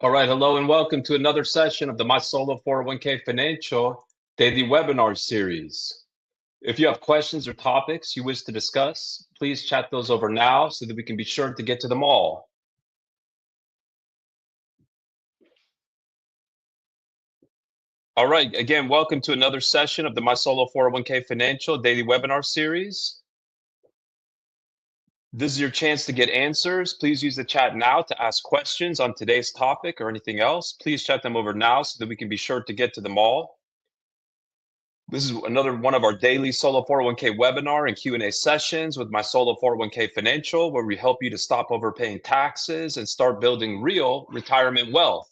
All right, hello and welcome to another session of the My Solo 401k Financial Daily Webinar Series. If you have questions or topics you wish to discuss, please chat those over now so that we can be sure to get to them all. All right, again, welcome to another session of the My Solo 401k Financial Daily Webinar Series. This is your chance to get answers. Please use the chat now to ask questions on today's topic or anything else. Please chat them over now so that we can be sure to get to them all. This is another one of our daily Solo 401k webinar and Q&A sessions with My Solo 401k Financial, where we help you to stop overpaying taxes and start building real retirement wealth.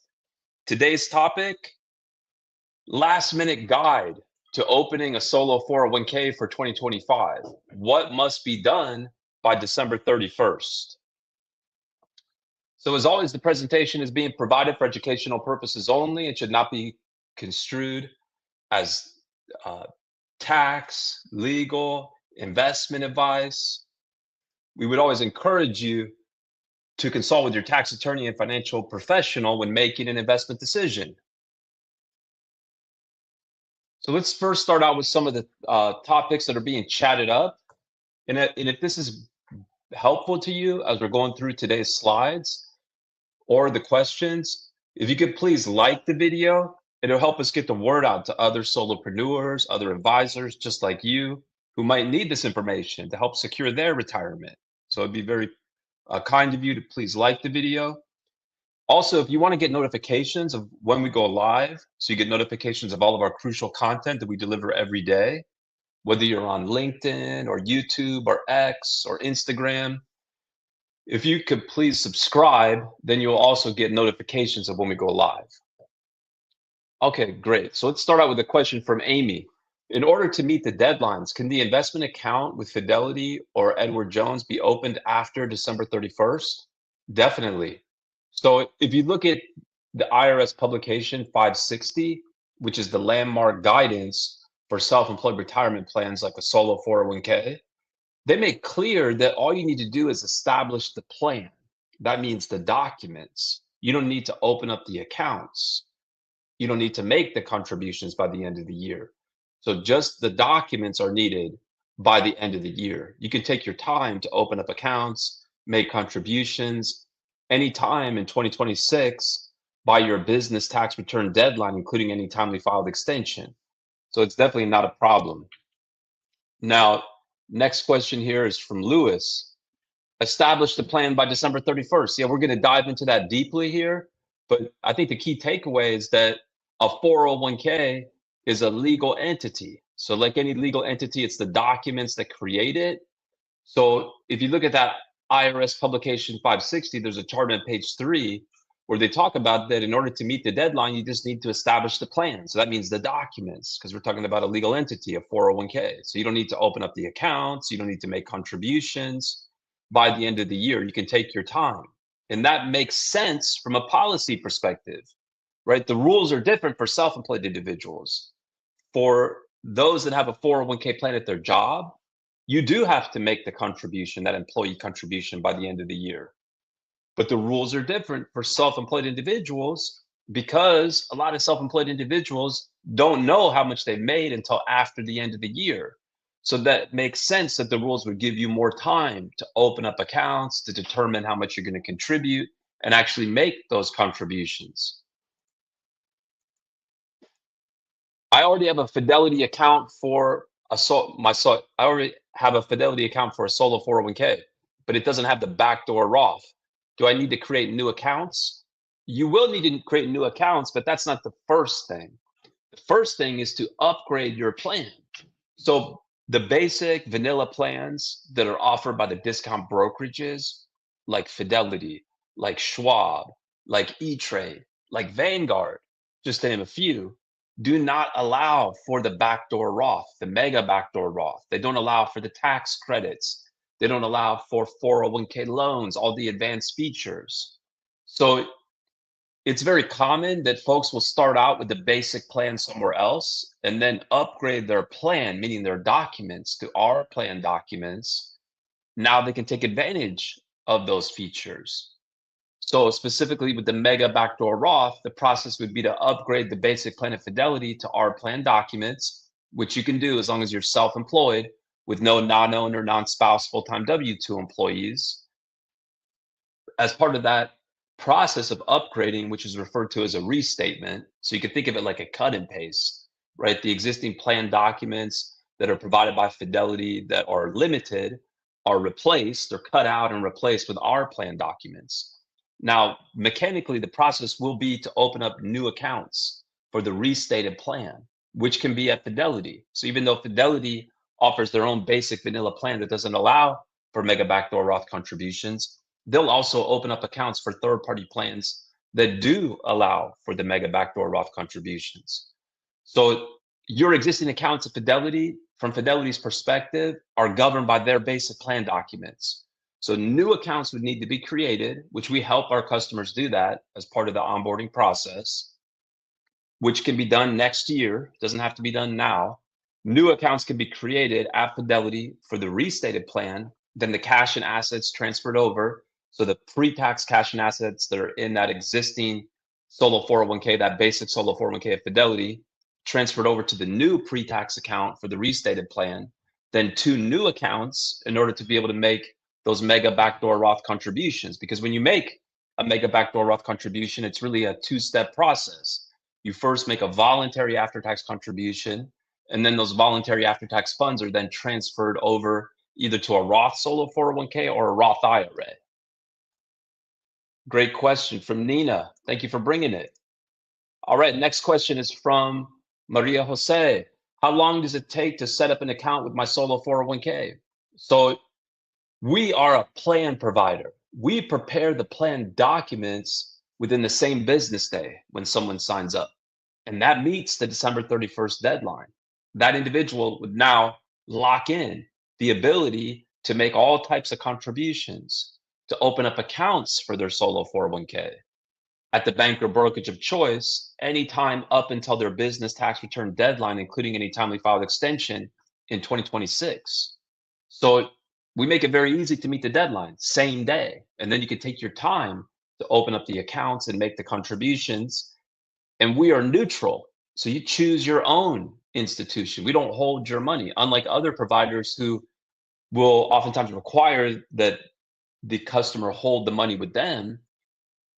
Today's topic, last minute guide to opening a solo 401k for 2025. What must be done by December 31st? So as always, the presentation is being provided for educational purposes only. It should not be construed as tax, legal, investment advice. We would always encourage you to consult with your tax attorney and financial professional when making an investment decision. So let's first start out with some of the topics that are being chatted up. And if this is helpful to you as we're going through today's slides or the questions, if you could please like the video, it'll help us get the word out to other solopreneurs, other advisors just like you who might need this information to help secure their retirement. So it'd be very kind of you to please like the video. Also, if you want to get notifications of when we go live, so you get notifications of all of our crucial content that we deliver every day, whether you're on LinkedIn or YouTube or X or Instagram, if you could please subscribe, then you'll also get notifications of when we go live. Okay, great. So let's start out with a question from Amy. In order to meet the deadlines, can the investment account with Fidelity or Edward Jones be opened after December 31st? Definitely. So if you look at the IRS publication 560, which is the landmark guidance for self-employed retirement plans like a solo 401k, they make clear that all you need to do is establish the plan. That means the documents. You don't need to open up the accounts. You don't need to make the contributions by the end of the year. So just the documents are needed by the end of the year. You can take your time to open up accounts, make contributions anytime in 2026 by your business tax return deadline, including any timely filed extension. So it's definitely not a problem. Now, next question here is from Lewis. Establish the plan by December 31st. Yeah, we're going to dive into that deeply here. But I think the key takeaway is that a 401k is a legal entity. So like any legal entity, it's the documents that create it. So if you look at that IRS publication 560, there's a chart on page 3 where they talk about that in order to meet the deadline, you just need to establish the plan. So that means the documents, because we're talking about a legal entity, a 401k. So you don't need to open up the accounts. You don't need to make contributions by the end of the year. You can take your time. And that makes sense from a policy perspective, right? The rules are different for self-employed individuals. For those that have a 401k plan at their job, you do have to make the contribution, that employee contribution by the end of the year. But the rules are different for self-employed individuals because a lot of self-employed individuals don't know how much they made until after the end of the year. So that makes sense that the rules would give you more time to open up accounts, to determine how much you're going to contribute and actually make those contributions. I already have a Fidelity account for a I already have a Fidelity account for a solo 401k, but it doesn't have the backdoor Roth. Do I need to create new accounts? You will need to create new accounts, but that's not the first thing. The first thing is to upgrade your plan. So the basic vanilla plans that are offered by the discount brokerages like Fidelity, like Schwab, like E-Trade, like Vanguard, just to name a few, do not allow for the backdoor Roth, the mega backdoor Roth. They don't allow for the tax credits. They don't allow for 401k loans, all the advanced features. So it's very common that folks will start out with the basic plan somewhere else and then upgrade their plan, meaning their documents, to our plan documents. Now they can take advantage of those features. So specifically with the Mega Backdoor Roth, the process would be to upgrade the basic plan of Fidelity to our plan documents, which you can do as long as you're self-employed with no non-owner, non-spouse, full-time W-2 employees. As part of that process of upgrading, which is referred to as a restatement, so you can think of it like a cut and paste, right? The existing plan documents that are provided by Fidelity that are limited are replaced or cut out and replaced with our plan documents. Now, mechanically, the process will be to open up new accounts for the restated plan, which can be at Fidelity. So even though Fidelity offers their own basic vanilla plan that doesn't allow for Mega Backdoor Roth contributions, they'll also open up accounts for third-party plans that do allow for the Mega Backdoor Roth contributions. So your existing accounts at Fidelity, from Fidelity's perspective, are governed by their basic plan documents. So new accounts would need to be created, which we help our customers do that as part of the onboarding process, which can be done next year. It doesn't have to be done now. New accounts can be created at Fidelity for the restated plan, then the cash and assets transferred over. So the pre-tax cash and assets that are in that existing solo 401k, that basic solo 401k at Fidelity, transferred over to the new pre-tax account for the restated plan, then 2 new accounts in order to be able to make those Mega Backdoor Roth contributions. Because when you make a Mega Backdoor Roth contribution, it's really a 2-step process. You first make a voluntary after-tax contribution, and then those voluntary after-tax funds are then transferred over either to a Roth solo 401k or a Roth IRA. Great question from Nina. Thank you for bringing it. All right, next question is from Maria Jose. How long does it take to set up an account with my solo 401k? So we are a plan provider. We prepare the plan documents within the same business day when someone signs up. And that meets the December 31st deadline. That individual would now lock in the ability to make all types of contributions, to open up accounts for their solo 401k at the bank or brokerage of choice anytime up until their business tax return deadline, including any timely filed extension in 2026. So we make it very easy to meet the deadline, same day. And then you can take your time to open up the accounts and make the contributions. And we are neutral. So you choose your own institution. We don't hold your money, unlike other providers who will oftentimes require that the customer hold the money with them.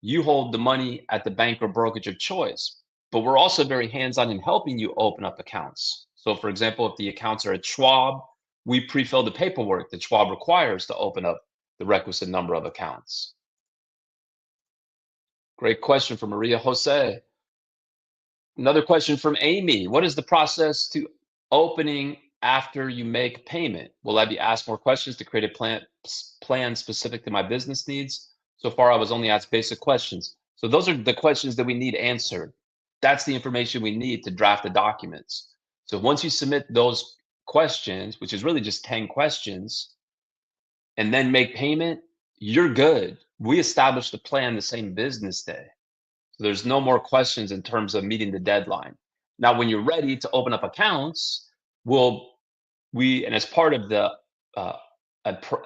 You hold the money at the bank or brokerage of choice. But we're also very hands-on in helping you open up accounts. So for example, if the accounts are at Schwab, we pre-fill the paperwork that Schwab requires to open up the requisite number of accounts. Great question from Maria Jose. Another question from Amy. What is the process to opening after you make payment? Will I be asked more questions to create a plan specific to my business needs? So far, I was only asked basic questions. So those are the questions that we need answered. That's the information we need to draft the documents. So once you submit those questions, which is really just 10 questions, and then make payment, you're good. We established the plan the same business day. So there's no more questions in terms of meeting the deadline. Now, when you're ready to open up accounts, and as part of the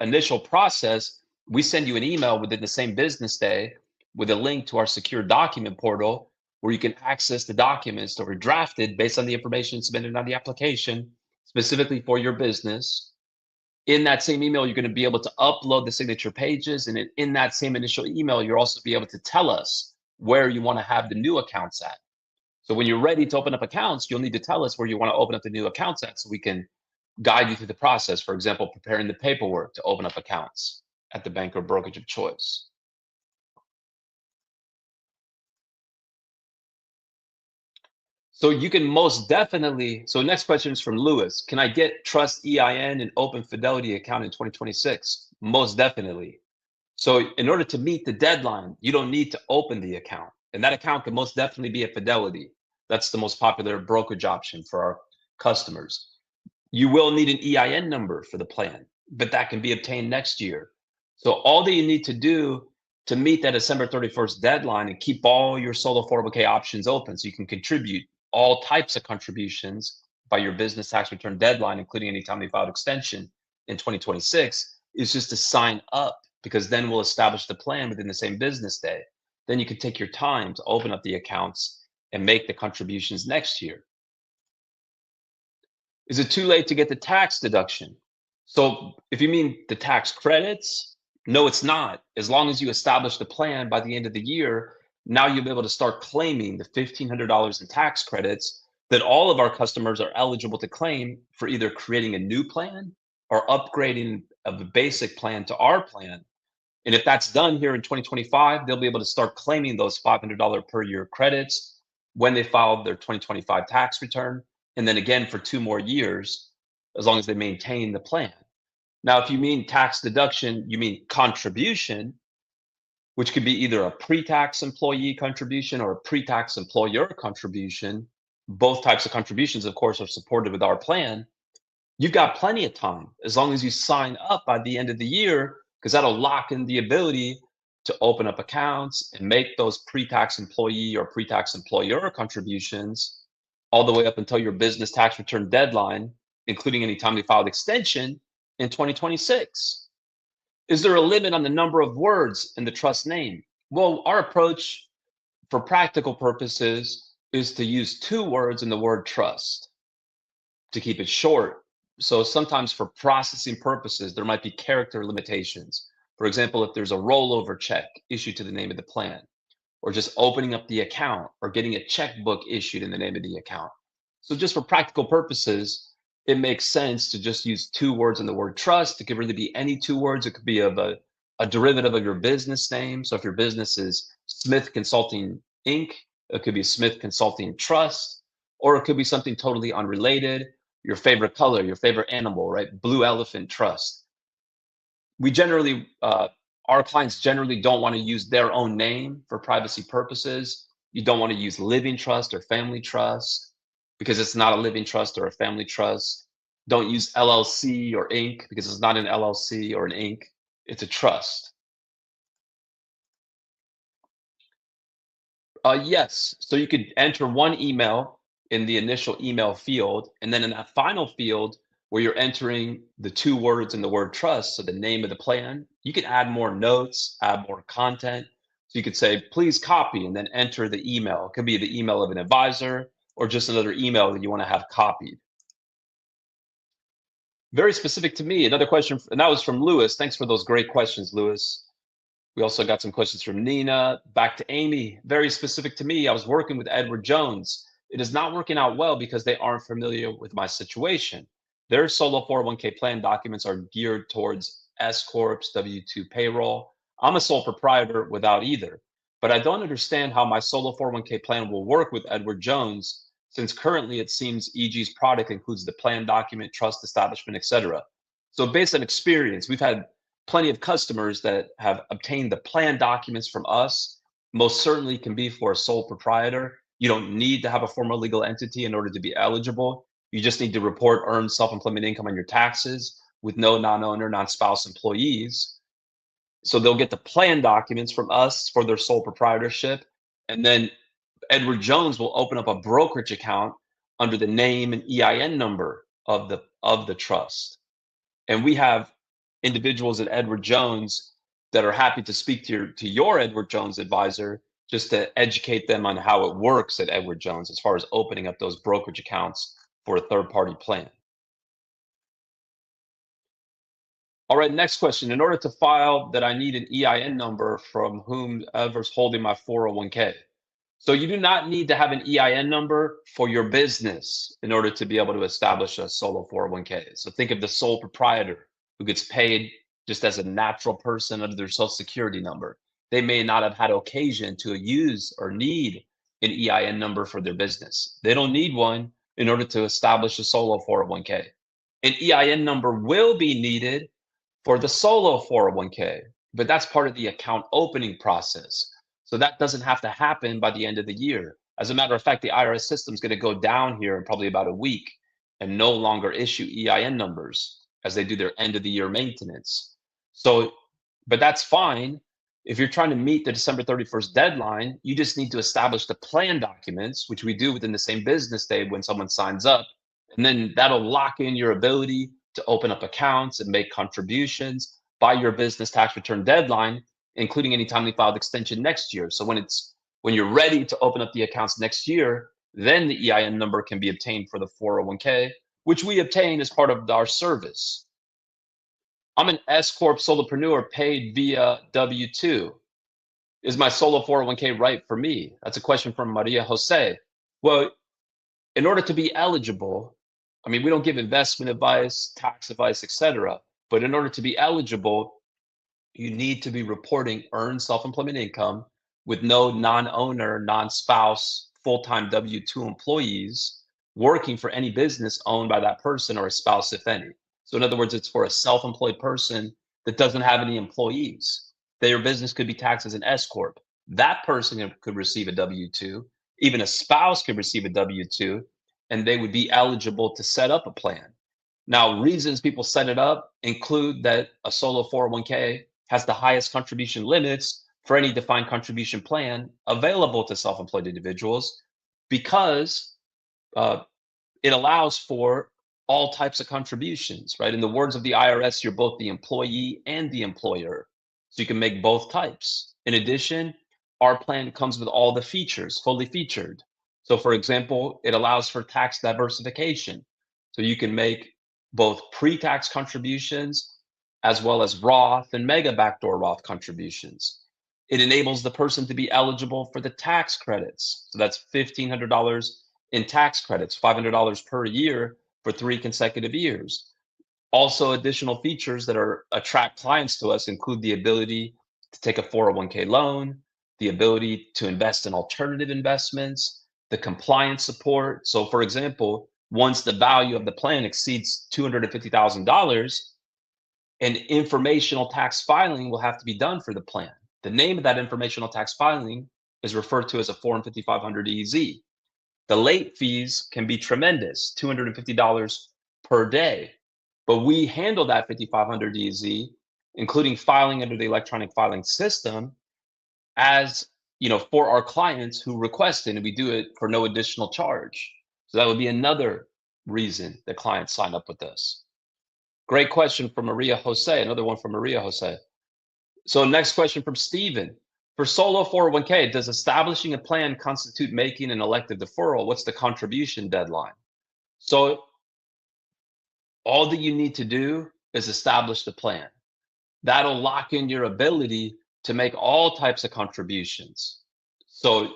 initial process, we send you an email within the same business day with a link to our secure document portal where you can access the documents that were drafted based on the information submitted on the application, specifically for your business. In that same email, you're going to be able to upload the signature pages. And in that same initial email, you'll also be able to tell us where you want to have the new accounts at. So when you're ready to open up accounts, you'll need to tell us where you want to open up the new accounts at so we can guide you through the process. For example, preparing the paperwork to open up accounts at the bank or brokerage of choice. So you can most definitely, so next question is from Lewis. Can I get Trust EIN and Open Fidelity account in 2026? Most definitely. So in order to meet the deadline, you don't need to open the account. And that account can most definitely be at Fidelity. That's the most popular brokerage option for our customers. You will need an EIN number for the plan, but that can be obtained next year. So all that you need to do to meet that December 31st deadline and keep all your solo 401k options open so you can contribute all types of contributions by your business tax return deadline, including any timely filed extension in 2026, is just to sign up because then we'll establish the plan within the same business day. Then you can take your time to open up the accounts and make the contributions next year. Is it too late to get the tax deduction? So if you mean the tax credits, no, it's not. As long as you establish the plan by the end of the year, now you'll be able to start claiming the $1,500 in tax credits that all of our customers are eligible to claim for either creating a new plan or upgrading of the basic plan to our plan. And if that's done here in 2025, they'll be able to start claiming those $500 per year credits when they file their 2025 tax return. And then again for 2 more years, as long as they maintain the plan. Now, if you mean tax deduction, you mean contribution, which could be either a pre-tax employee contribution or a pre-tax employer contribution. Both types of contributions, of course, are supported with our plan. You've got plenty of time as long as you sign up by the end of the year, because that'll lock in the ability to open up accounts and make those pre-tax employee or pre-tax employer contributions all the way up until your business tax return deadline, including any timely filed extension in 2026. Is there a limit on the number of words in the trust name? Well, our approach for practical purposes is to use 2 words in the word trust to keep it short. So sometimes for processing purposes, there might be character limitations. For example, if there's a rollover check issued to the name of the plan, or just opening up the account or getting a checkbook issued in the name of the account. So just for practical purposes, it makes sense to just use 2 words in the word trust. It could really be any 2 words. It could be of a derivative of your business name. So if your business is Smith Consulting Inc., it could be Smith Consulting Trust, or it could be something totally unrelated. Your favorite color, your favorite animal, right? Blue Elephant Trust. We generally, our clients generally don't want to use their own name for privacy purposes. You don't want to use living trust or family trust because it's not a living trust or a family trust. Don't use LLC or Inc. because it's not an LLC or an Inc. It's a trust. Yes, so you could enter one email in the initial email field, and then in that final field where you're entering the 2 words in the word trust, so the name of the plan, you can add more notes, add more content. So you could say, please copy, and then enter the email. It could be the email of an advisor or just another email that you want to have copied. Very specific to me. Another question, and that was from Lewis. Thanks for those great questions, Lewis. We also got some questions from Nina. Back to Amy. Very specific to me. I was working with Edward Jones. It is not working out well because they aren't familiar with my situation. Their solo 401k plan documents are geared towards S Corps, W-2 payroll. I'm a sole proprietor without either, but I don't understand how my solo 401k plan will work with Edward Jones, since currently it seems EG's product includes the plan document, trust establishment, etc. So based on experience, we've had plenty of customers that have obtained the plan documents from us. Most certainly can be for a sole proprietor. You don't need to have a formal legal entity in order to be eligible. You just need to report earned self-employment income on your taxes with no non-owner, non-spouse employees. So they'll get the plan documents from us for their sole proprietorship. And then Edward Jones will open up a brokerage account under the name and EIN number of the trust. And we have individuals at Edward Jones that are happy to speak to your Edward Jones advisor just to educate them on how it works at Edward Jones as far as opening up those brokerage accounts for a third-party plan. All right, next question. In order to file that, I need an EIN number from whomever's holding my 401k. So you do not need to have an EIN number for your business in order to be able to establish a solo 401k. So think of the sole proprietor who gets paid just as a natural person under their social security number. They may not have had occasion to use or need an EIN number for their business. They don't need one in order to establish a solo 401k. An EIN number will be needed for the solo 401k, but that's part of the account opening process. So that doesn't have to happen by the end of the year. As a matter of fact, the IRS system is going to go down here in probably about a week and no longer issue EIN numbers as they do their end of the year maintenance. So, but that's fine. If you're trying to meet the December 31st deadline, you just need to establish the plan documents, which we do within the same business day when someone signs up. And then that'll lock in your ability to open up accounts and make contributions by your business tax return deadline, including any timely filed extension next year. So when you're ready to open up the accounts next year, then the EIN number can be obtained for the 401k, which we obtain as part of our service. I'm an S Corp solopreneur paid via W-2. Is my solo 401k right for me? That's a question from Maria Jose. Well, in order to be eligible, I mean, we don't give investment advice, tax advice, etc. But in order to be eligible, you need to be reporting earned self-employment income with no non-owner, non-spouse, full-time W-2 employees working for any business owned by that person or a spouse, if any. So in other words, it's for a self-employed person that doesn't have any employees. Their business could be taxed as an S Corp. That person could receive a W-2. Even a spouse could receive a W-2, and they would be eligible to set up a plan. Now, reasons people set it up include that a solo 401k has the highest contribution limits for any defined contribution plan available to self-employed individuals because it allows for all types of contributions, right? In the words of the IRS, you're both the employee and the employer. So you can make both types. In addition, our plan comes with all the features, fully featured. So for example, it allows for tax diversification. So you can make both pre-tax contributions as well as Roth and mega backdoor Roth contributions. It enables the person to be eligible for the tax credits. So that's $1,500 in tax credits, $500 per year for 3 consecutive years. Also, additional features that attract clients to us include the ability to take a 401k loan, the ability to invest in alternative investments, the compliance support. So for example, once the value of the plan exceeds $250,000, an informational tax filing will have to be done for the plan. The name of that informational tax filing is referred to as a Form 5500 EZ. The late fees can be tremendous, $250 per day. But we handle that 5500 EZ, including filing under the electronic filing system, as for our clients who request it, and we do it for no additional charge. So that would be another reason that clients sign up with us. Great question from Maria Jose, another one from Maria Jose. So next question from Steven. For solo 401k, does establishing a plan constitute making an elective deferral? What's the contribution deadline? So all that you need to do is establish the plan. That'll lock in your ability to make all types of contributions. So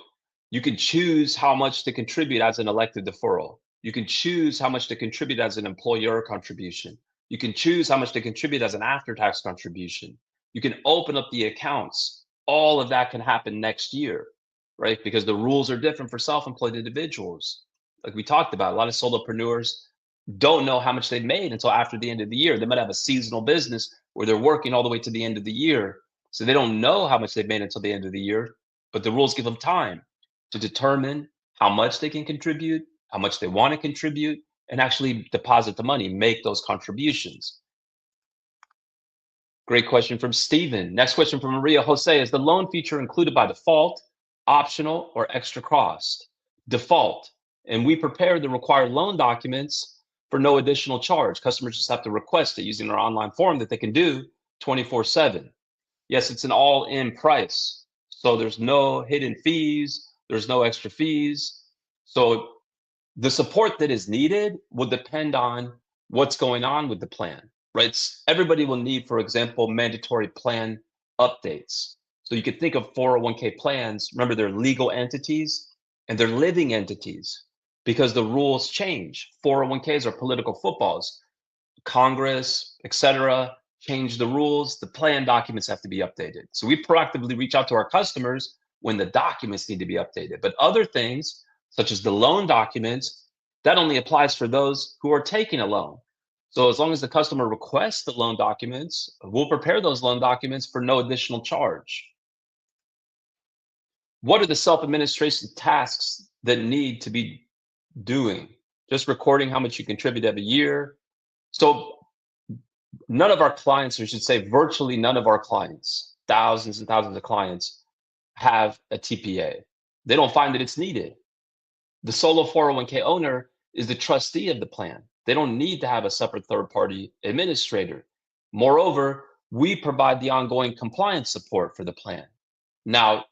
you can choose how much to contribute as an elective deferral. You can choose how much to contribute as an employer contribution. You can choose how much to contribute as an after-tax contribution. You can open up the accounts. All of that can happen next year, right? Because the rules are different for self-employed individuals. Like we talked about, a lot of solopreneurs don't know how much they've made until after the end of the year. They might have a seasonal business where they're working all the way to the end of the year. So they don't know how much they've made until the end of the year, but the rules give them time to determine how much they can contribute, how much they want to contribute, and actually deposit the money, make those contributions. Great question from Steven. Next question from Maria Jose. Is the loan feature included by default, optional, or extra cost? Default. And we prepare the required loan documents for no additional charge. Customers just have to request it using our online form that they can do 24/7. Yes, it's an all-in price. So there's no hidden fees. There's no extra fees. So the support that is needed will depend on what's going on with the plan, right? Everybody will need, for example, mandatory plan updates. So you could think of 401k plans. Remember, they're legal entities and they're living entities because the rules change. 401ks are political footballs. Congress, etc., change the rules. The plan documents have to be updated. So we proactively reach out to our customers when the documents need to be updated. But other things, such as the loan documents, that only applies for those who are taking a loan. So as long as the customer requests the loan documents, we'll prepare those loan documents for no additional charge. What are the self-administration tasks that need to be doing? Just recording how much you contribute every year. So none of our clients, or I should say virtually none of our clients, thousands and thousands of clients, have a TPA. They don't find that it's needed. The solo 401k owner is the trustee of the plan. They don't need to have a separate third-party administrator. Moreover, we provide the ongoing compliance support for the plan. Now,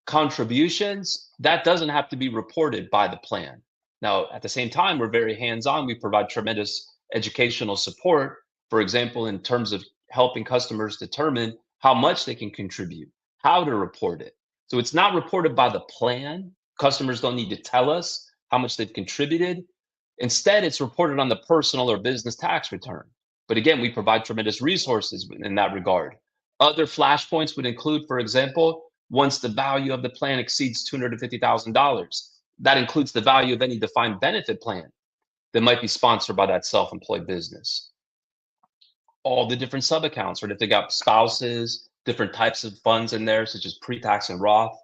contributions, that doesn't have to be reported by the plan. Now, at the same time, we're very hands-on. We provide tremendous educational support, for example, in terms of helping customers determine how much they can contribute, how to report it. So it's not reported by the plan. Customers don't need to tell us how much they've contributed. Instead, it's reported on the personal or business tax return. But again, we provide tremendous resources in that regard. Other flashpoints would include, for example, once the value of the plan exceeds $250,000. That includes the value of any defined benefit plan that might be sponsored by that self-employed business. All the different sub-accounts, or if they got spouses, different types of funds in there, such as pre-tax and Roth.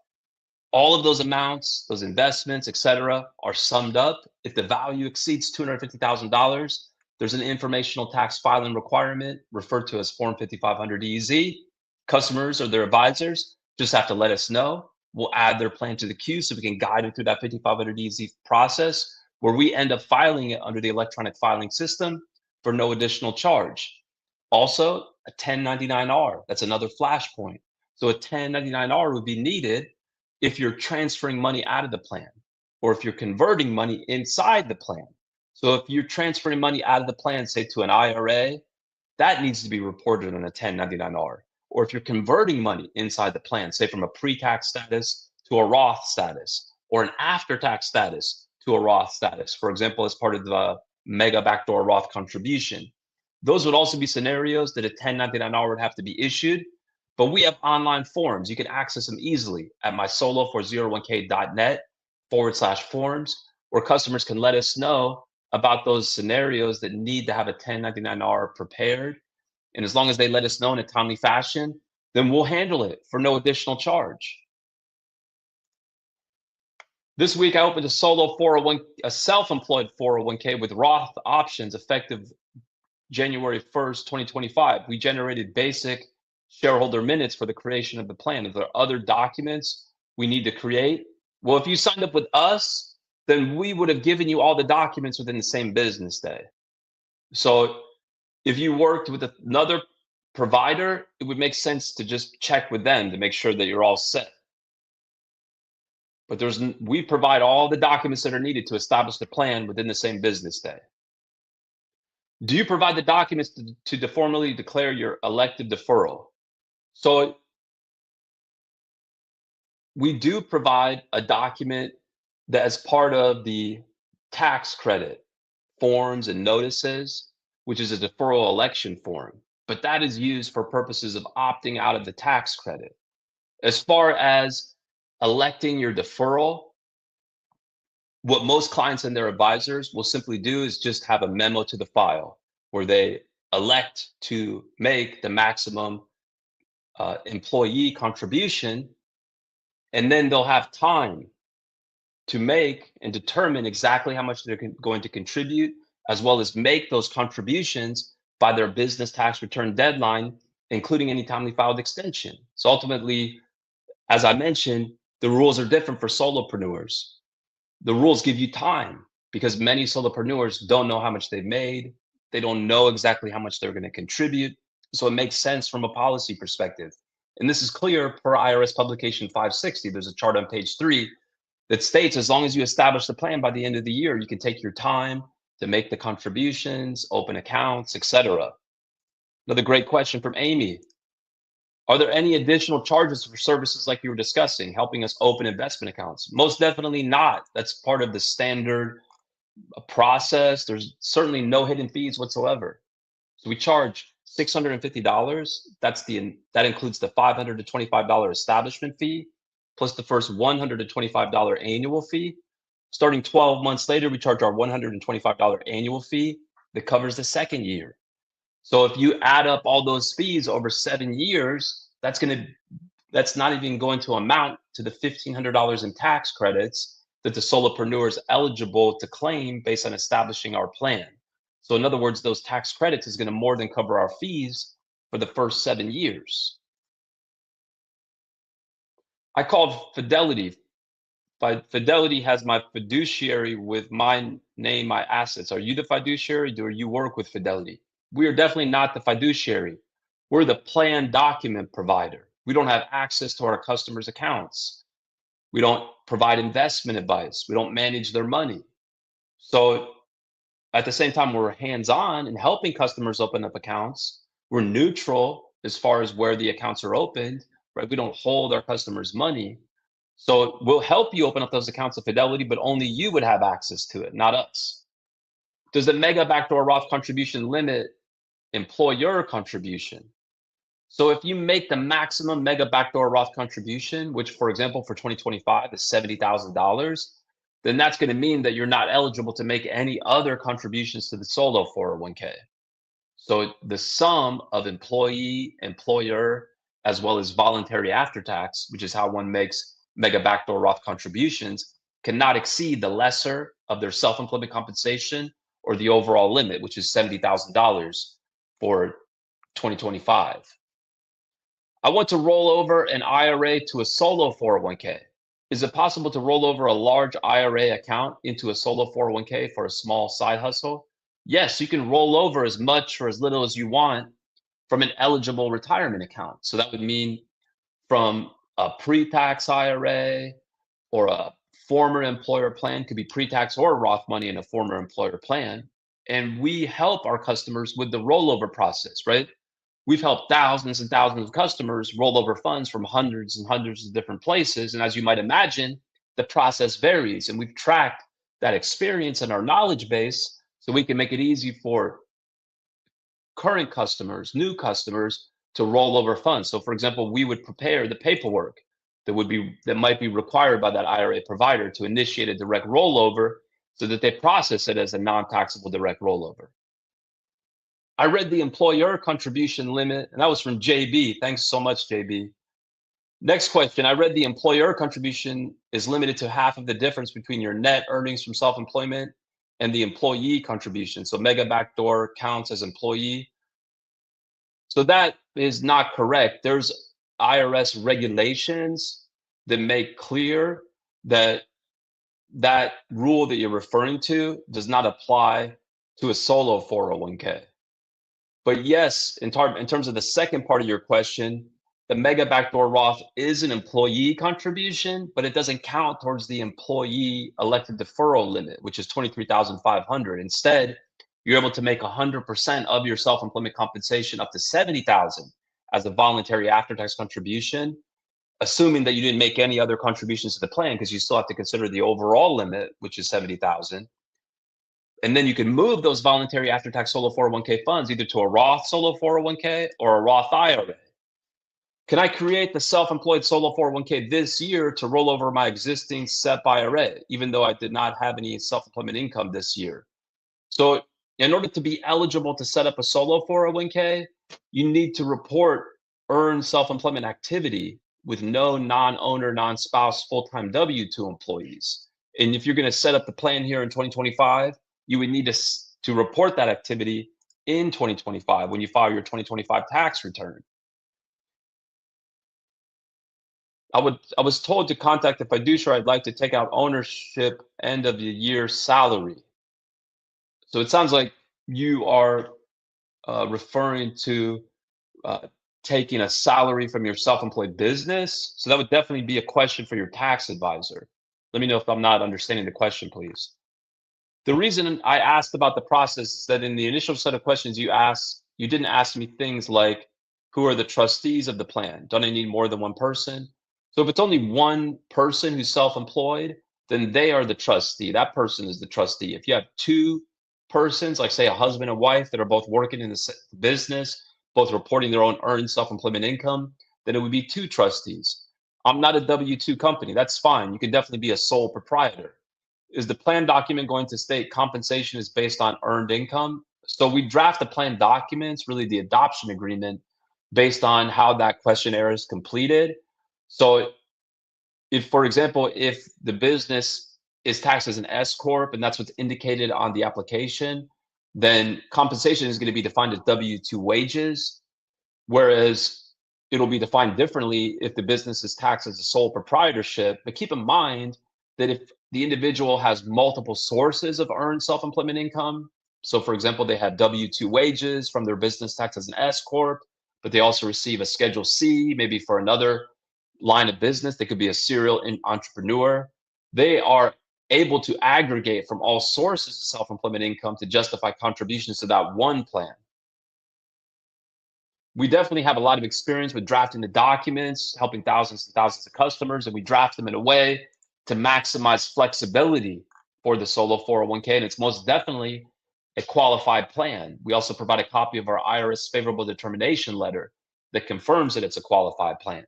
All of those amounts, those investments, et cetera, are summed up. If the value exceeds $250,000, there's an informational tax filing requirement referred to as Form 5500 EZ. Customers or their advisors just have to let us know. We'll add their plan to the queue so we can guide it through that 5500 EZ process, where we end up filing it under the electronic filing system for no additional charge. Also, a 1099-R, that's another flashpoint. So a 1099-R would be needed if you're transferring money out of the plan, or if you're converting money inside the plan. So if you're transferring money out of the plan, say to an IRA, that needs to be reported on a 1099-R. Or if you're converting money inside the plan, say from a pre-tax status to a Roth status, or an after-tax status to a Roth status, for example, as part of the mega backdoor Roth contribution. Those would also be scenarios that a 1099-R would have to be issued, but we have online forms. You can access them easily at mysolo401k.net/forms, where customers can let us know about those scenarios that need to have a 1099-R prepared. And as long as they let us know in a timely fashion, then we'll handle it for no additional charge. This week, I opened a self-employed 401k with Roth options effective January 1st, 2025. We generated basic shareholder minutes for the creation of the plan. If there are other documents we need to create, well, if you signed up with us, then we would have given you all the documents within the same business day. So if you worked with another provider, it would make sense to just check with them to make sure that you're all set. But we provide all the documents that are needed to establish the plan within the same business day. Do you provide the documents to formally declare your elective deferral? So we do provide a document that is part of the tax credit forms and notices, which is a deferral election form, but that is used for purposes of opting out of the tax credit. As far as electing your deferral, what most clients and their advisors will simply do is just have a memo to the file where they elect to make the maximum employee contribution, and then they'll have time to make and determine exactly how much they're going to contribute, as well as make those contributions by their business tax return deadline, including any timely filed extension. So ultimately, as I mentioned, the rules are different for solopreneurs. The rules give you time because many solopreneurs don't know how much they've made. They don't know exactly how much they're going to contribute. So it makes sense from a policy perspective. And this is clear per IRS publication 560. There's a chart on page 3 that states as long as you establish the plan by the end of the year, you can take your time to make the contributions, open accounts, etc. Another great question from Amy. Are there any additional charges for services like you were discussing, helping us open investment accounts? Most definitely not. That's part of the standard process. There's certainly no hidden fees whatsoever. So we charge $650. That includes the $500 to $25 establishment fee, plus the first $125 annual fee. Starting 12 months later, we charge our $125 annual fee that covers the second year. So if you add up all those fees over 7 years, that's not even going to amount to the $1,500 in tax credits that the solopreneur is eligible to claim based on establishing our plan. So in other words, those tax credits is going to more than cover our fees for the first 7 years. I called Fidelity. Fidelity has my fiduciary with my name, my assets. Are you the fiduciary? Do you work with Fidelity? We are definitely not the fiduciary. We're the plan document provider. We don't have access to our customers' accounts. We don't provide investment advice. We don't manage their money. So at the same time, we're hands-on in helping customers open up accounts. We're neutral as far as where the accounts are opened, right? We don't hold our customers' money. So we'll help you open up those accounts of Fidelity, but only you would have access to it, not us. Does the mega backdoor Roth contribution limit employer contribution? So if you make the maximum mega backdoor Roth contribution, which for example for 2025 is $70,000, then that's going to mean that you're not eligible to make any other contributions to the solo 401k. So the sum of employee, employer, as well as voluntary after tax, which is how one makes mega backdoor Roth contributions, cannot exceed the lesser of their self-employment compensation or the overall limit, which is $70,000 for 2025. I want to roll over an IRA to a solo 401k. Is it possible to roll over a large IRA account into a solo 401k for a small side hustle? Yes, you can roll over as much or as little as you want from an eligible retirement account. So that would mean from a pre-tax IRA or a former employer plan, could be pre-tax or Roth money in a former employer plan. And we help our customers with the rollover process, right? We've helped thousands and thousands of customers roll over funds from hundreds and hundreds of different places. And as you might imagine, the process varies. And we've tracked that experience in our knowledge base so we can make it easy for current customers, new customers to roll over funds. So for example, we would prepare the paperwork that might be required by that IRA provider to initiate a direct rollover so that they process it as a non-taxable direct rollover. I read the employer contribution limit, and that was from JB. Thanks so much, JB. Next question. I read the employer contribution is limited to half of the difference between your net earnings from self-employment and the employee contribution. So mega backdoor counts as employee. So that is not correct. There's IRS regulations that make clear that that rule that you're referring to does not apply to a solo 401k. But yes, in terms of the second part of your question, the mega backdoor Roth is an employee contribution, but it doesn't count towards the employee elected deferral limit, which is 23,500. Instead, you're able to make 100% of your self-employment compensation up to 70,000 as a voluntary after-tax contribution, assuming that you didn't make any other contributions to the plan, because you still have to consider the overall limit, which is 70,000. And then you can move those voluntary after-tax solo 401k funds either to a Roth solo 401k or a Roth IRA. Can I create the self-employed solo 401k this year to roll over my existing SEP IRA, even though I did not have any self-employment income this year? So in order to be eligible to set up a solo 401k, you need to report earned self-employment activity with no non-owner, non-spouse, full-time W-2 employees. And if you're going to set up the plan here in 2025, you would need to report that activity in 2025 when you file your 2025 tax return. I was told to contact the fiduciary. I'd like to take out ownership end of the year salary. So it sounds like you are referring to taking a salary from your self-employed business. So that would definitely be a question for your tax advisor. Let me know if I'm not understanding the question, please. The reason I asked about the process is that in the initial set of questions you asked, you didn't ask me things like, who are the trustees of the plan? Don't I need more than one person? So if it's only one person who's self-employed, then they are the trustee. That person is the trustee. If you have two persons, like say a husband and wife that are both working in the business, both reporting their own earned self-employment income, then it would be two trustees. I'm not a W-2 company. That's fine. You can definitely be a sole proprietor. Is the plan document going to state compensation is based on earned income? So we draft the plan documents, really the adoption agreement, based on how that questionnaire is completed. So if, for example, if the business is taxed as an S corp and that's what's indicated on the application, then compensation is going to be defined as W-2 wages, whereas it'll be defined differently if the business is taxed as a sole proprietorship. But keep in mind that if the individual has multiple sources of earned self-employment income, so for example, they have W-2 wages from their business tax as an S corp, but they also receive a Schedule C, maybe for another line of business. They could be a serial entrepreneur. They are able to aggregate from all sources of self-employment income to justify contributions to that one plan. We definitely have a lot of experience with drafting the documents, helping thousands and thousands of customers, and we draft them in a way to maximize flexibility for the solo 401k, and it's most definitely a qualified plan. We also provide a copy of our IRS favorable determination letter that confirms that it's a qualified plan.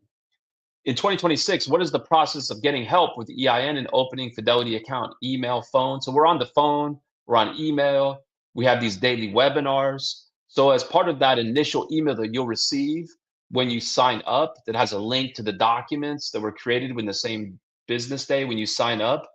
In 2026, what is the process of getting help with EIN and opening Fidelity account? Email, phone. So we're on the phone, we're on email, we have these daily webinars. So as part of that initial email that you'll receive when you sign up, that has a link to the documents that were created in the same business day when you sign up,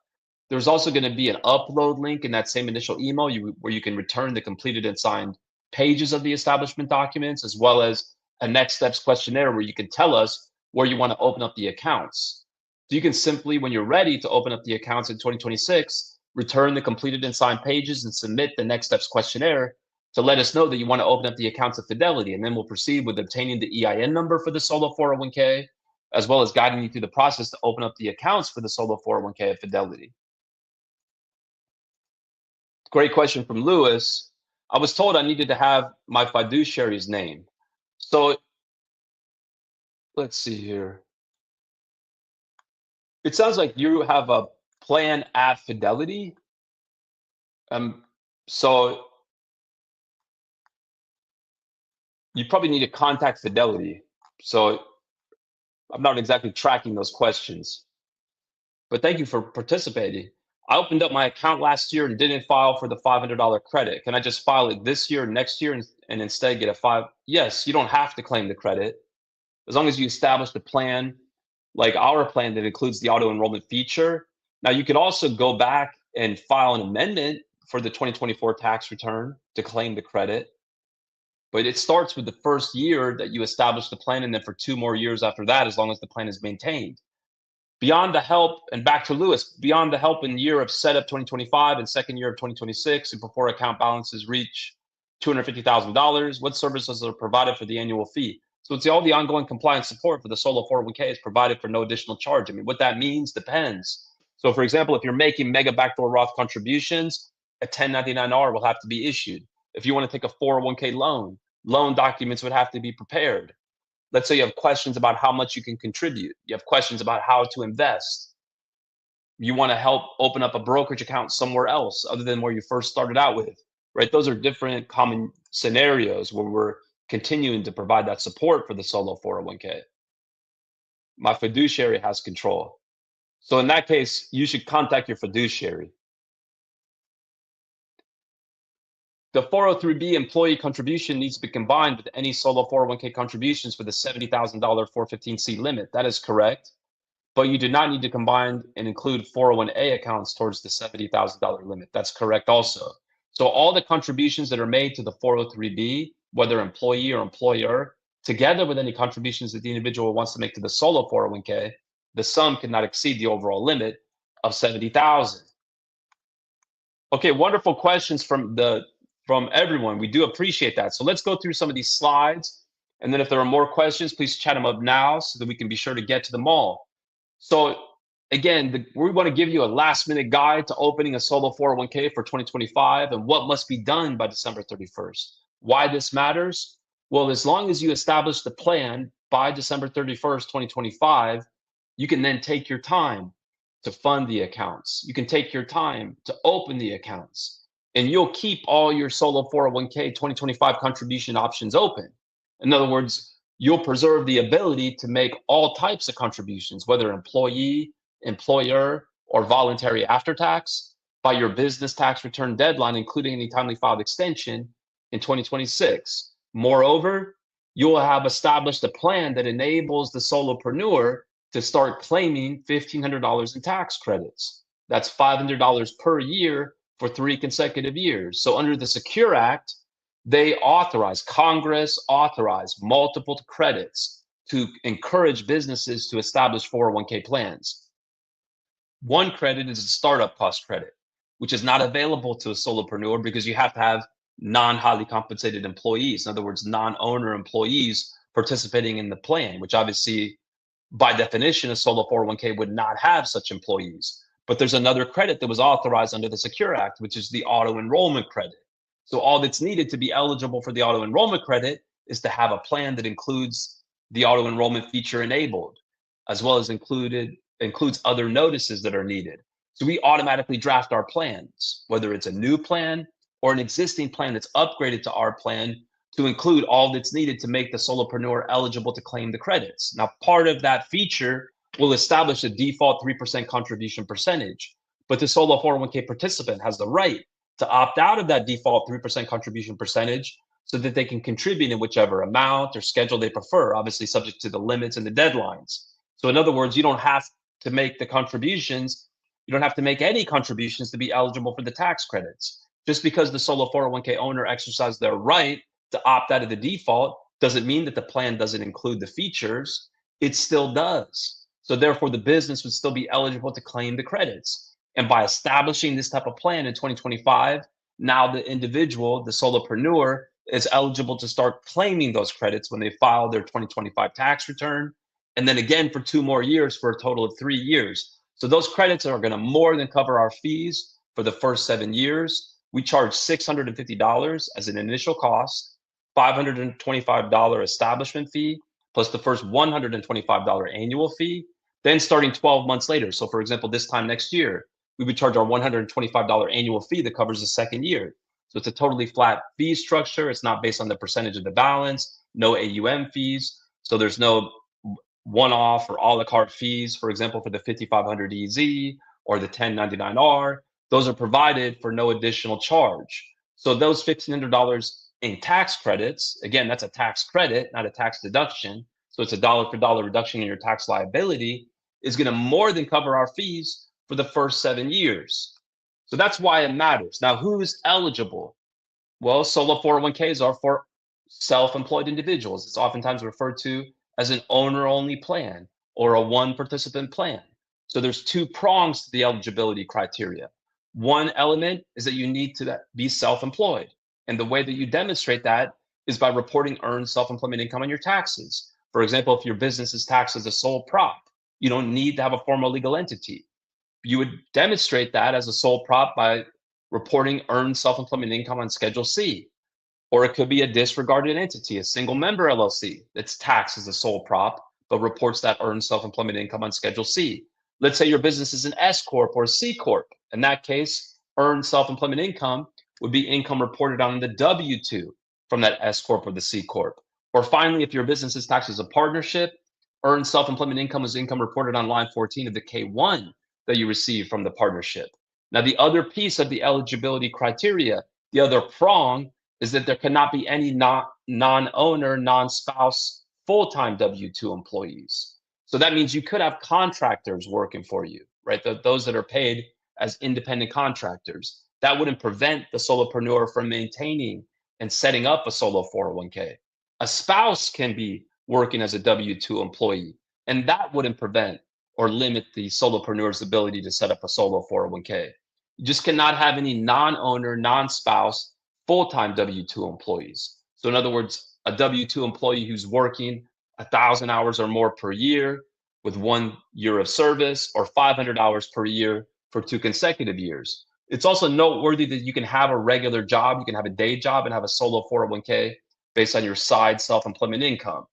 there's also going to be an upload link in that same initial email where you can return the completed and signed pages of the establishment documents, as well as a next steps questionnaire where you can tell us where you want to open up the accounts. So you can simply, when you're ready to open up the accounts in 2026, return the completed and signed pages and submit the next steps questionnaire to let us know that you want to open up the accounts at Fidelity. And then we'll proceed with obtaining the EIN number for the solo 401k, as well as guiding you through the process to open up the accounts for the solo 401k at Fidelity. Great question from Lewis. I was told I needed to have my fiduciary's name. So let's see here. It sounds like you have a plan at Fidelity. So you probably need to contact Fidelity. So I'm not exactly tracking those questions, but thank you for participating. I opened up my account last year and didn't file for the $500 credit. Can I just file it this year, next year, and instead get a $5? Yes, you don't have to claim the credit. As long as you establish the plan, like our plan that includes the auto enrollment feature. Now you could also go back and file an amendment for the 2024 tax return to claim the credit. But it starts with the first year that you establish the plan, and then for 2 more years after that, as long as the plan is maintained. Beyond the help, and back to Lewis, beyond the help in the year of setup 2025 and second year of 2026, and before account balances reach $250,000, what services are provided for the annual fee? So it's all the ongoing compliance support for the solo 401k is provided for no additional charge. I mean, what that means depends. So for example, if you're making mega backdoor Roth contributions, a 1099-R will have to be issued. If you want to take a 401k loan documents would have to be prepared. Let's say you have questions about how much you can contribute. You have questions about how to invest. You want to help open up a brokerage account somewhere else other than where you first started out with, right? Those are different common scenarios where we're continuing to provide that support for the solo 401k. My fiduciary has control. So in that case, you should contact your fiduciary. The 403B employee contribution needs to be combined with any solo 401k contributions for the $70,000 415C limit. That is correct. But you do not need to combine and include 401A accounts towards the $70,000 limit. That's correct also. So all the contributions that are made to the 403B, whether employee or employer, together with any contributions that the individual wants to make to the solo 401k, the sum cannot exceed the overall limit of $70,000. Okay, wonderful questions from everyone. We do appreciate that. So let's go through some of these slides. And then if there are more questions, please chat them up now so that we can be sure to get to them all. So again, we want to give you a last minute guide to opening a solo 401k for 2025 and what must be done by December 31st. Why this matters? Well, as long as you establish the plan by December 31st, 2025, you can then take your time to fund the accounts. You can take your time to open the accounts. And you'll keep all your solo 401k 2025 contribution options open. In other words, you'll preserve the ability to make all types of contributions, whether employee, employer, or voluntary after tax, by your business tax return deadline, including any timely filed extension in 2026. Moreover, you will have established a plan that enables the solopreneur to start claiming $1,500 in tax credits. That's $500 per year for 3 consecutive years. So under the Secure Act, Congress authorized multiple credits to encourage businesses to establish 401k plans. One credit is a startup cost credit, which is not available to a solopreneur because you have to have non-highly compensated employees. In other words, non-owner employees participating in the plan, which obviously by definition, a solo 401k would not have such employees. But there's another credit that was authorized under the Secure Act, which is the auto enrollment credit. So all that's needed to be eligible for the auto enrollment credit is to have a plan that includes the auto enrollment feature enabled, as well as includes other notices that are needed. So we automatically draft our plans, whether it's a new plan or an existing plan that's upgraded to our plan, to include all that's needed to make the solopreneur eligible to claim the credits. Now, part of that feature will establish a default 3% contribution percentage, but the solo 401k participant has the right to opt out of that default 3% contribution percentage so that they can contribute in whichever amount or schedule they prefer, obviously subject to the limits and the deadlines. So in other words, you don't have to make the contributions. You don't have to make any contributions to be eligible for the tax credits. Just because the solo 401k owner exercised their right to opt out of the default doesn't mean that the plan doesn't include the features. It still does. So therefore, the business would still be eligible to claim the credits. And by establishing this type of plan in 2025, now the individual, the solopreneur, is eligible to start claiming those credits when they file their 2025 tax return. And then again for 2 more years for a total of 3 years. So those credits are going to more than cover our fees for the first 7 years. We charge $650 as an initial cost, $525 establishment fee, plus the first $125 annual fee. Then starting 12 months later, so for example, this time next year, we would charge our $125 annual fee that covers the second year. So it's a totally flat fee structure. It's not based on the percentage of the balance, no AUM fees. So there's no one-off or a la carte fees, for example, for the 5500 EZ or the 1099R. Those are provided for no additional charge. So those $1,500 in tax credits, again, that's a tax credit, not a tax deduction. So it's a dollar for dollar reduction in your tax liability, is going to more than cover our fees for the first 7 years. So that's why it matters. Now, who's eligible? Well, solo 401ks are for self-employed individuals. It's oftentimes referred to as an owner-only plan or a one-participant plan. So there's 2 prongs to the eligibility criteria. One element is that you need to be self-employed. And the way that you demonstrate that is by reporting earned self-employment income on your taxes. For example, if your business is taxed as a sole prop, you don't need to have a formal legal entity. You would demonstrate that as a sole prop by reporting earned self-employment income on Schedule C. Or it could be a disregarded entity, a single member LLC that's taxed as a sole prop, but reports that earned self-employment income on Schedule C. Let's say your business is an S Corp or a C Corp. In that case, earned self-employment income would be income reported on the W-2 from that S Corp or the C Corp. Or finally, if your business is taxed as a partnership, earned self-employment income is income reported on line 14 of the K-1 that you receive from the partnership. Now, the other piece of the eligibility criteria, the other prong, is that there cannot be any non-owner, non-spouse, full-time W-2 employees. So that means you could have contractors working for you, right? Those that are paid as independent contractors. That wouldn't prevent the solopreneur from maintaining and setting up a solo 401k. A spouse can be working as a W-2 employee, and that wouldn't prevent or limit the solopreneur's ability to set up a solo 401k. You just cannot have any non-owner, non-spouse, full-time W-2 employees. So in other words, a W-2 employee who's working 1,000 hours or more per year with 1 year of service, or 500 hours per year for 2 consecutive years. It's also noteworthy that you can have a regular job, you can have a day job and have a solo 401k based on your side self-employment income.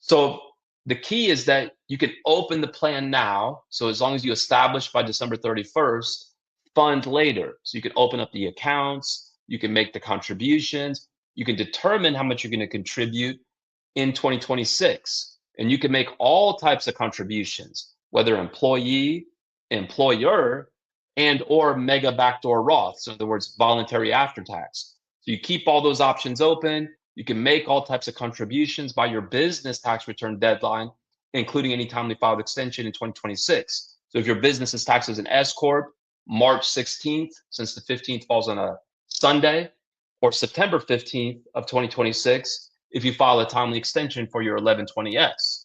So the key is that you can open the plan now. So as long as you establish by December 31st, fund later. So you can open up the accounts, you can make the contributions, you can determine how much you're going to contribute in 2026. And you can make all types of contributions, whether employee, employer, and or mega backdoor Roth. So in other words, voluntary after tax. So you keep all those options open. You can make all types of contributions by your business tax return deadline, including any timely filed extension in 2026. So if your business is taxed as an S Corp, March 16th, since the 15th falls on a Sunday, or September 15th of 2026, if you file a timely extension for your 1120S.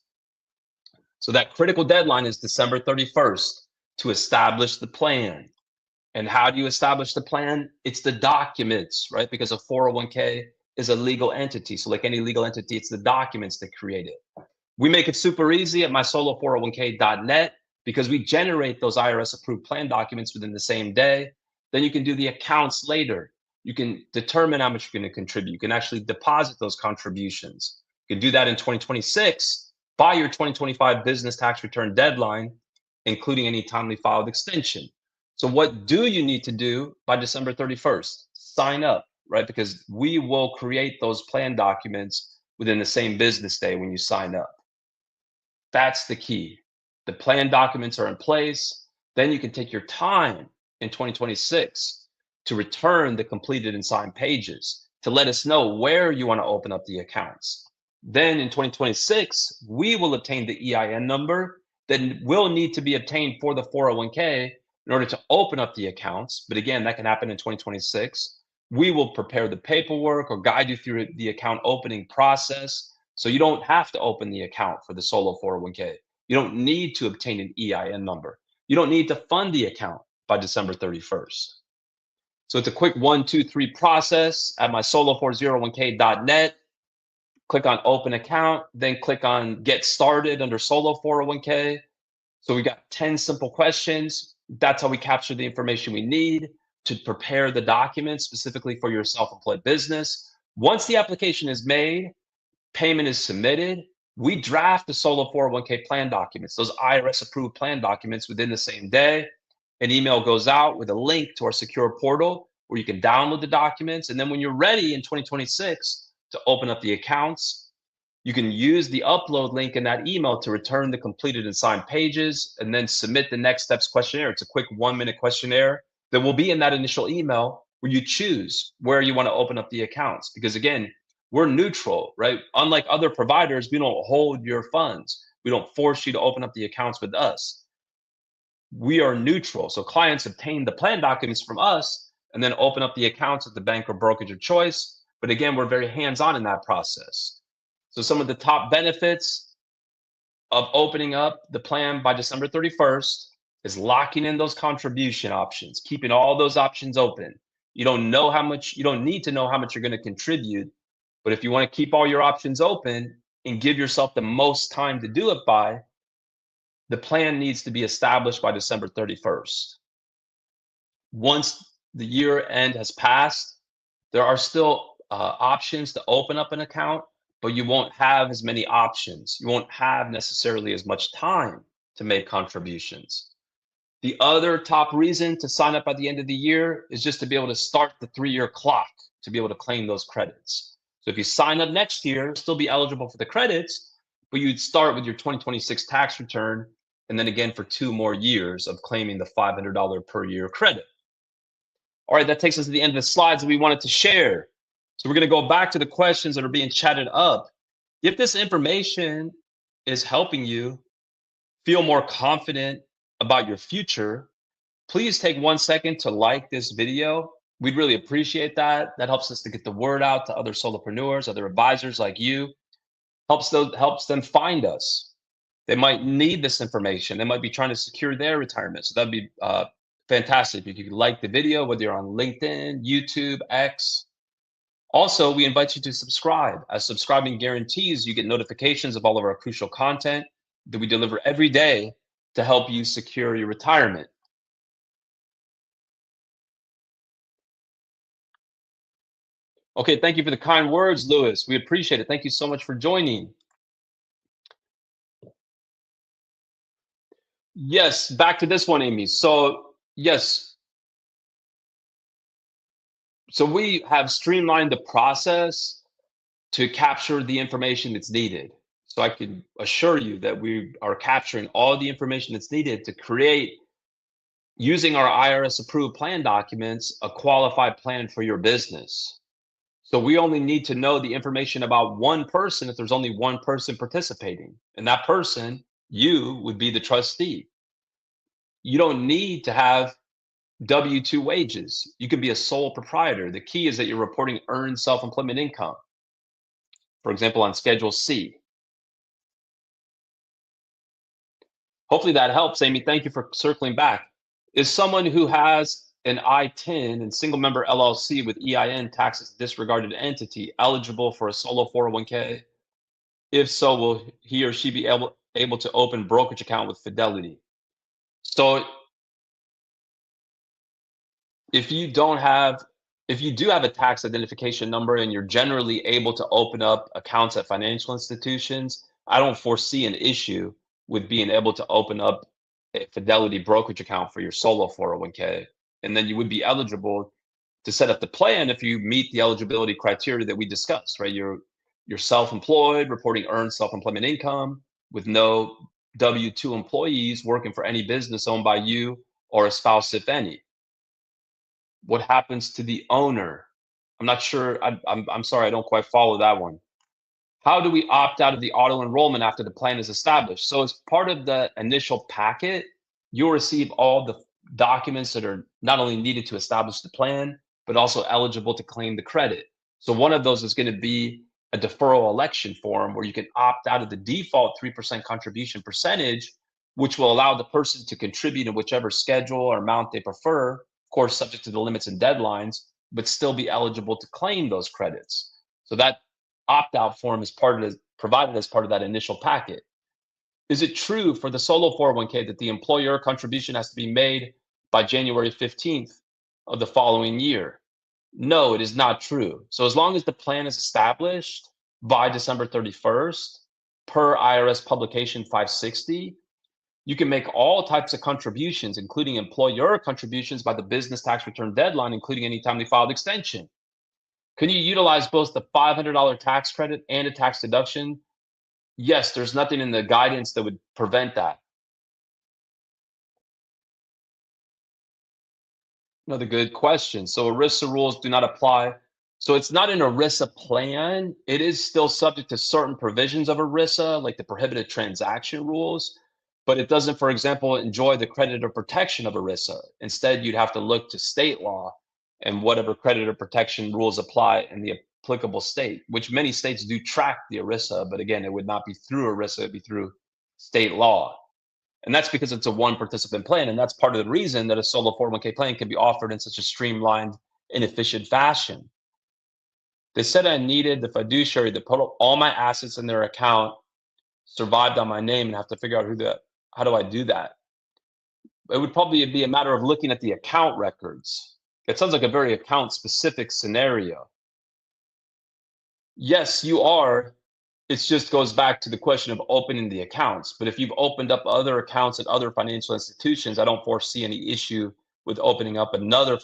So that critical deadline is December 31st to establish the plan. And how do you establish the plan? It's the documents, right? Because a 401k is a legal entity. So like any legal entity, it's the documents that create it. We make it super easy at mysolo401k.net because we generate those IRS approved plan documents within the same day. Then you can do the accounts later. You can determine how much you're going to contribute. You can actually deposit those contributions. You can do that in 2026 by your 2025 business tax return deadline, including any timely filed extension. So what do you need to do by December 31st? Sign up, right? Because we will create those plan documents within the same business day when you sign up. That's the key. The plan documents are in place. Then you can take your time in 2026 to return the completed and signed pages to let us know where you want to open up the accounts. Then in 2026, we will obtain the EIN number that will need to be obtained for the 401k in order to open up the accounts. But again, that can happen in 2026. We will prepare the paperwork or guide you through the account opening process. So you don't have to open the account for the solo 401k. You don't need to obtain an EIN number. You don't need to fund the account by December 31st. So it's a quick 1, 2, 3 process at mysolo401k.net. Click on open account, then click on get started under solo 401k. So we got 10 simple questions. That's how we capture the information we need to prepare the documents specifically for your self-employed business. Once the application is made, payment is submitted, we draft the solo 401k plan documents, those IRS approved plan documents within the same day. An email goes out with a link to our secure portal where you can download the documents. And then when you're ready in 2026 to open up the accounts, you can use the upload link in that email to return the completed and signed pages and then submit the next steps questionnaire. It's a quick 1-minute questionnaire that will be in that initial email where you choose where you want to open up the accounts. Because again, we're neutral, right? Unlike other providers, we don't hold your funds. We don't force you to open up the accounts with us. We are neutral. So clients obtain the plan documents from us and then open up the accounts at the bank or brokerage of choice. But again, we're very hands-on in that process. So some of the top benefits of opening up the plan by December 31st is locking in those contribution options, keeping all those options open. You don't need to know how much you're going to contribute. But if you want to keep all your options open and give yourself the most time to do it by, the plan needs to be established by December 31st. Once the year end has passed, there are still options to open up an account, but you won't have as many options. You won't have necessarily as much time to make contributions. The other top reason to sign up at the end of the year is just to be able to start the 3-year clock to be able to claim those credits. So if you sign up next year, you'll still be eligible for the credits, but you'd start with your 2026 tax return and then again for 2 more years of claiming the $500 per year credit. All right, that takes us to the end of the slides that we wanted to share. So we're going to go back to the questions that are being chatted up. If this information is helping you feel more confident about your future, please take 1 second to like this video. We'd really appreciate that. That helps us to get the word out to other solopreneurs, other advisors like you. Helps them find us. They might need this information. They might be trying to secure their retirement. So that'd be fantastic if you could like the video, whether you're on LinkedIn, YouTube, X. Also, we invite you to subscribe, as subscribing guarantees you get notifications of all of our crucial content that we deliver every day to help you secure your retirement. Okay, thank you for the kind words, Lewis. We appreciate it. Thank you so much for joining. Yes, back to this one, Amy. So, yes. So we have streamlined the process to capture the information that's needed. So I can assure you that we are capturing all the information that's needed to create, using our IRS approved plan documents, a qualified plan for your business. So we only need to know the information about one person if there's only one person participating. And that person, you, would be the trustee. You don't need to have W-2 wages. You can be a sole proprietor. The key is that you're reporting earned self-employment income. For example, on Schedule C. Hopefully that helps, Amy. Thank you for circling back. Is someone who has an I-10 and single member LLC with EIN taxes disregarded entity eligible for a solo 401k? If so, will he or she be able to open brokerage account with Fidelity? So if you don't have, if you do have a tax identification number and you're generally able to open up accounts at financial institutions, I don't foresee an issue with being able to open up a Fidelity brokerage account for your solo 401k. And then you would be eligible to set up the plan if you meet the eligibility criteria that we discussed, right? You're self-employed, reporting earned self-employment income with no W-2 employees working for any business owned by you or a spouse, if any. What happens to the owner? I'm not sure. I'm sorry, I don't quite follow that one. How do we opt out of the auto enrollment after the plan is established? So as part of the initial packet, you'll receive all the documents that are not only needed to establish the plan, but also eligible to claim the credit. So one of those is going to be a deferral election form where you can opt out of the default 3% contribution percentage, which will allow the person to contribute in whichever schedule or amount they prefer, of course, subject to the limits and deadlines, but still be eligible to claim those credits. So that opt-out form is provided as part of that initial packet. Is it true for the solo 401k that the employer contribution has to be made by January 15th of the following year? No, it is not true. So as long as the plan is established by December 31st, per IRS publication 560, you can make all types of contributions, including employer contributions by the business tax return deadline, including any timely filed extension. Can you utilize both the $500 tax credit and a tax deduction? Yes, there's nothing in the guidance that would prevent that. Another good question. So ERISA rules do not apply. So it's not an ERISA plan. It is still subject to certain provisions of ERISA, like the prohibited transaction rules, but it doesn't, for example, enjoy the creditor protection of ERISA. Instead, you'd have to look to state law and whatever creditor protection rules apply in the applicable state, which many states do track the ERISA, but again, it would not be through ERISA, it'd be through state law. And that's because it's a one participant plan. And that's part of the reason that a solo 401k plan can be offered in such a streamlined and efficient fashion. They said I needed the fiduciary to put all my assets in their account, survived on my name, and have to figure out how do I do that? It would probably be a matter of looking at the account records. It sounds like a very account specific scenario. Yes, you are. It just goes back to the question of opening the accounts. But if you've opened up other accounts at other financial institutions, I don't foresee any issue with opening up another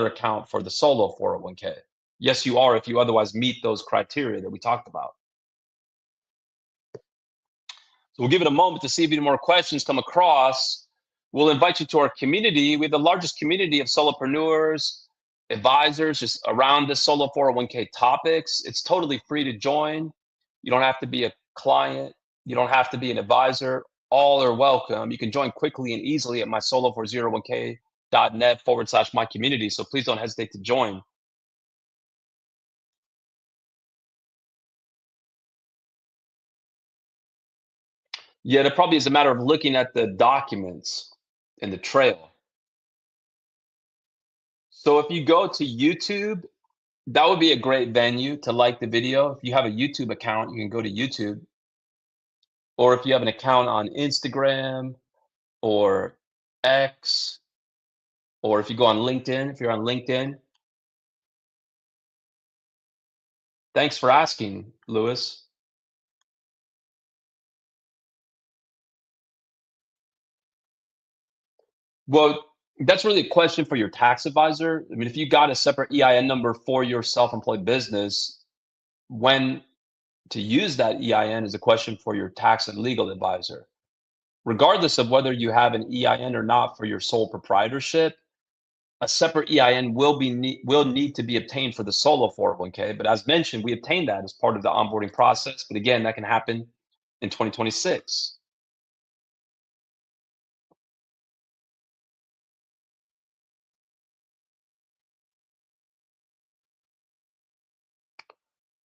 account for the solo 401k. Yes, you are if you otherwise meet those criteria that we talked about. So we'll give it a moment to see if any more questions come across. We'll invite you to our community. We have the largest community of solopreneurs, advisors just around the solo 401k topics. It's totally free to join. You don't have to be a client. You don't have to be an advisor. All are welcome. You can join quickly and easily at mysolo401k.net/my community. So please don't hesitate to join. Yeah, it probably is a matter of looking at the documents in the trail. So if you go to YouTube, that would be a great venue to like the video. If you have a YouTube account, you can go to YouTube. Or if you have an account on Instagram or X, or if you go on LinkedIn, if you're on LinkedIn. Thanks for asking, Lewis. Well, that's really a question for your tax advisor. I mean, if you got a separate EIN number for your self-employed business, when to use that EIN is a question for your tax and legal advisor. Regardless of whether you have an EIN or not for your sole proprietorship, a separate EIN will need to be obtained for the solo 401k. But as mentioned, we obtained that as part of the onboarding process. But again, that can happen in 2026.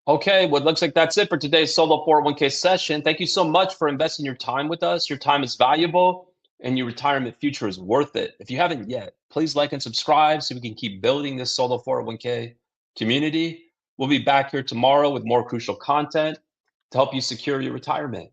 Okay, well, it looks like that's it for today's solo 401k session. Thank you so much for investing your time with us. Your time is valuable. and your retirement future is worth it. If you haven't yet, please like and subscribe so we can keep building this solo 401k community. We'll be back here tomorrow with more crucial content to help you secure your retirement.